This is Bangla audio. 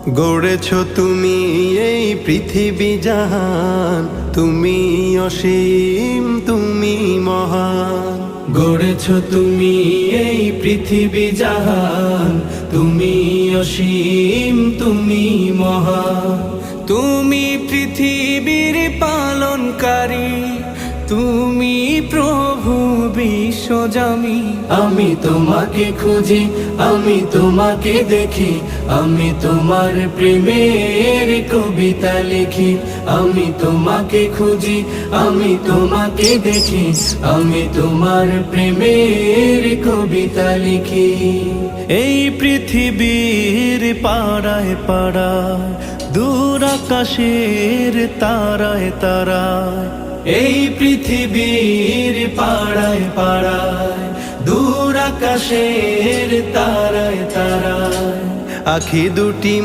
গড়েছ তুমি এই পৃথিবী জাহান, তুমি অসীম তুমি মহান। গড়েছ তুমি এই পৃথিবী জাহান, তুমি অসীম তুমি মহান। তুমি পৃথিবীর পালনকারী, তুমি প্রভু বিশ্বজামি। আমি তোমাকে খুঁজি, আমি তোমাকে দেখি, আমি তোমার প্রেমের কবিতা লিখি। আমি তোমাকে খুঁজি, আমি তোমাকে দেখি, আমি তোমার প্রেমের কবিতা লিখি। এই পৃথিবীর পাড়ায় পাড়ায়, দূর আকাশের তারায় তারায়। এই পৃথিবীর পাড়ায় পাড়ায়, দূর আকাশের তারায় তারায়। আখি দুটি